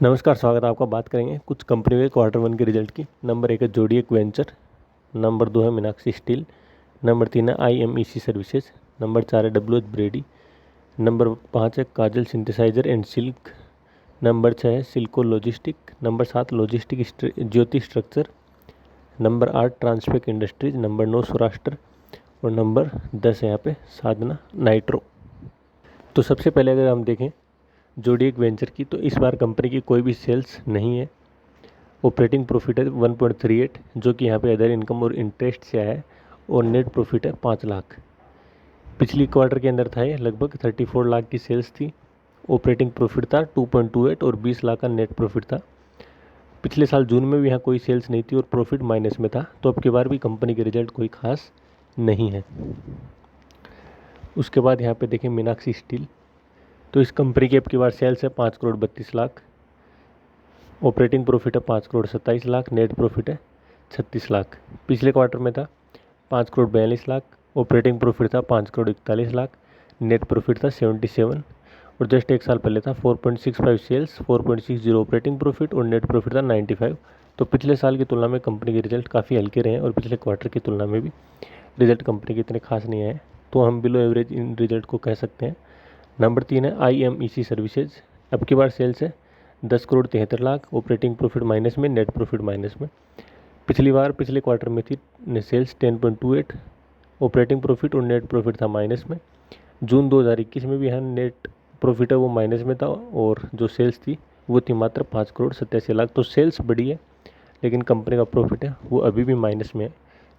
नमस्कार, स्वागत है आपका। बात करेंगे कुछ कंपनी के क्वार्टर वन के रिजल्ट की। नंबर 1 है जोडिएक वेंचर, नंबर 2 है मीनाक्षी स्टील, नंबर 3 है IMEC सर्विसेज, नंबर 4 है WH ब्रेडी, नंबर 5 है Kajal synthesizer and silk, number 6 है Silco logistic, number 7 logistic Jyoti structure, number 8 Transpek industries, number 9 Saurashtra और नंबर 10 है यहाँ पे साधना नाइट्रो। तो सबसे पहले अगर हम देखें जोडिएक वेंचर की, तो इस बार कंपनी की कोई भी सेल्स नहीं है। ऑपरेटिंग प्रॉफिट है 1.38 जो कि यहाँ पे अदर इनकम और इंटरेस्ट से आया है, और नेट प्रॉफिट है 5 लाख। पिछली क्वार्टर के अंदर था ये लगभग 34 लाख की सेल्स थी। ऑपरेटिंग प्रॉफिट था 2.28 और 20 लाख का नेट प्रॉफिट था। पिछले साल जून में भी यहाँ कोई सेल्स नहीं थी और प्रॉफिट माइनस में था, तो अब की बार भी कंपनी के रिजल्ट कोई खास नहीं है। उसके बाद यहाँ पे देखें मीनाक्षी स्टील, तो इस कंपनी की अब की बार सेल्स है 5 करोड़ 32 लाख, ऑपरेटिंग प्रॉफिट है 5 करोड़ 27 लाख, नेट प्रॉफिट है 36 लाख। पिछले क्वार्टर में था 5 करोड़ 42 लाख, ऑपरेटिंग प्रॉफिट था 5 करोड़ 41 लाख, नेट प्रॉफिट था 77, और जस्ट एक साल पहले था 4.65 सेल्स, 4.60 ऑपरेटिंग प्रॉफिट और नेट प्रॉफिट था 95। तो पिछले साल की तुलना में कंपनी के रिजल्ट काफ़ी हल्के रहे हैं और पिछले क्वार्टर की तुलना में भी रिजल्ट कंपनी के इतने खास नहीं आए, तो हम बिलो एवरेज इन रिजल्ट को कह सकते हैं। नंबर 3 है IMEC सर्विसेज, अब की बार सेल्स है 10 crore 73 lakh, operating profit minus में, नेट प्रॉफिट माइनस में। पिछली बार पिछले क्वार्टर में थी सेल्स 10.28, ऑपरेटिंग प्रॉफिट और नेट प्रॉफिट था माइनस में। जून 2021 में भी यहाँ नेट प्रॉफिट है वो माइनस में था, और जो सेल्स थी वो थी मात्र 5 करोड़ 87 लाख। तो सेल्स बढ़ी है लेकिन कंपनी का प्रॉफिट है वो अभी भी माइनस में है,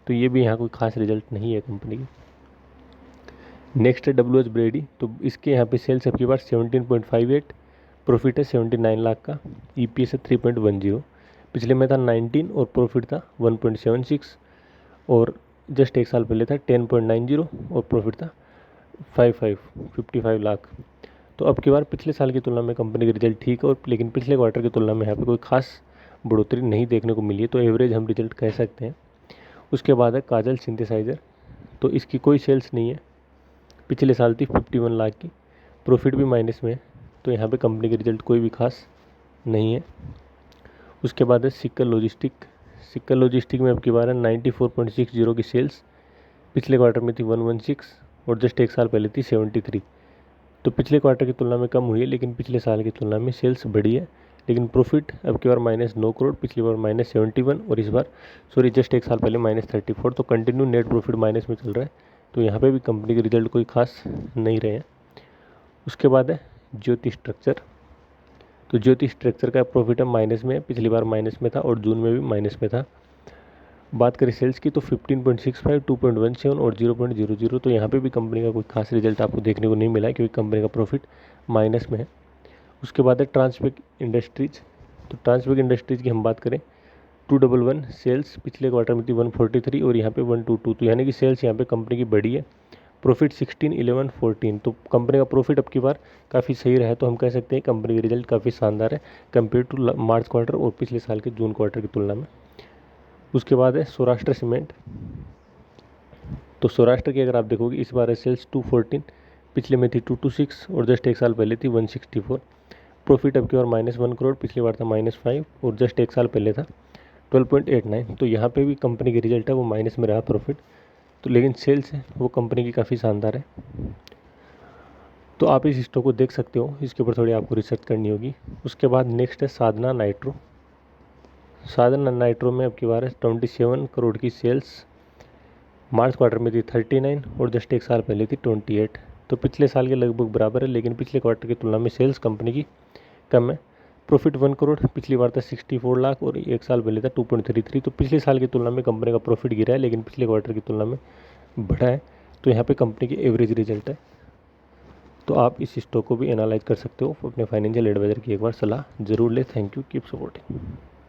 तो ये भी यहाँ कोई खास रिजल्ट नहीं है कंपनी की। नेक्स्ट है WH ब्रेडी, तो इसके यहाँ पे सेल्स अब की बार 17.58, प्रॉफिट है 79 लाख का, EPS है 3.10, पिछले में था 19 और प्रॉफिट था 1.76, और जस्ट एक साल पहले था 10.90 और प्रॉफिट था 55 लाख। तो अब की बार पिछले साल की तुलना में कंपनी के रिजल्ट ठीक है, और लेकिन पिछले क्वार्टर की तुलना में यहाँ पे कोई खास बढ़ोतरी नहीं देखने को मिली है, तो एवरेज हम रिजल्ट कह सकते हैं। उसके बाद है काजल सिंथेसाइजर, तो इसकी कोई सेल्स नहीं है, पिछले साल थी 51 लाख की, प्रॉफिट भी माइनस में है, तो यहाँ पे कंपनी के रिजल्ट कोई भी खास नहीं है। उसके बाद है सिक्कर लॉजिस्टिक में अब की बार है 94.60 की सेल्स, पिछले क्वार्टर में थी 116 और जस्ट एक साल पहले थी 73। तो पिछले क्वार्टर की तुलना में कम हुई है, लेकिन पिछले साल की तुलना में सेल्स बढ़ी है। लेकिन प्रॉफिट अब की बार -9 करोड़, पिछली बार -71 और इस बार जस्ट एक साल पहले -34, तो कंटिन्यू नेट प्रॉफिट माइनस में चल रहा है, तो यहाँ पे भी कंपनी के रिजल्ट कोई खास नहीं रहे हैं। उसके बाद है ज्योति स्ट्रक्चर, तो ज्योति स्ट्रक्चर का प्रॉफिट है माइनस में, पिछली बार माइनस में था और जून में भी माइनस में था। बात करें सेल्स की तो 15.65, 2.17 और 0.00, तो यहाँ पे भी कंपनी का कोई खास रिजल्ट आपको देखने को नहीं मिला है, क्योंकि कंपनी का प्रॉफिट माइनस में है। उसके बाद है ट्रांसपेक इंडस्ट्रीज, तो ट्रांसपेक इंडस्ट्रीज की हम बात करें 211 सेल्स, पिछले क्वार्टर में थी 143 और यहाँ पे 122, तो यानी कि सेल्स यहाँ पे कंपनी की बढ़ी है। प्रॉफिट 16, 11, 14, तो कंपनी का प्रॉफिट अब की बार काफ़ी सही रहा है, तो हम कह सकते हैं कंपनी के रिजल्ट काफ़ी शानदार है कंपेयर टू मार्च क्वार्टर और पिछले साल के जून क्वार्टर की तुलना में। उसके बाद है सौराष्ट्र सीमेंट, तो सौराष्ट्र की अगर आप देखोगे इस बार है सेल्स 214, पिछले में थी 226 और जस्ट एक साल पहले थी 164। प्रॉफिट अब की बार -1 करोड़, पिछली बार था -5 और जस्ट एक साल पहले था 12.89, तो यहाँ पे भी कंपनी की रिजल्ट है वो माइनस में रहा प्रॉफिट, तो लेकिन सेल्स है वो कंपनी की काफ़ी शानदार है। तो आप इस स्टॉक को देख सकते हो, इसके ऊपर थोड़ी आपको रिसर्च करनी होगी। उसके बाद नेक्स्ट है साधना नाइट्रो में अब की बार है 27 करोड़ की सेल्स, मार्च क्वार्टर में थी 39 और जस्ट एक साल पहले थी 28, तो पिछले साल के लगभग बराबर है, लेकिन पिछले क्वार्टर की तुलना में सेल्स कंपनी की कम है। प्रॉफिट 1 करोड़, पिछली बार था 64 लाख और एक साल पहले था 2.33, तो पिछले साल की तुलना में कंपनी का प्रॉफिट गिरा है, लेकिन पिछले क्वार्टर की तुलना में बढ़ा है, तो यहाँ पे कंपनी की एवरेज रिजल्ट है। तो आप इस स्टॉक को भी एनालाइज कर सकते हो, अपने फाइनेंशियल एडवाइजर की एक बार सलाह जरूर ले। Thank you, keep supporting.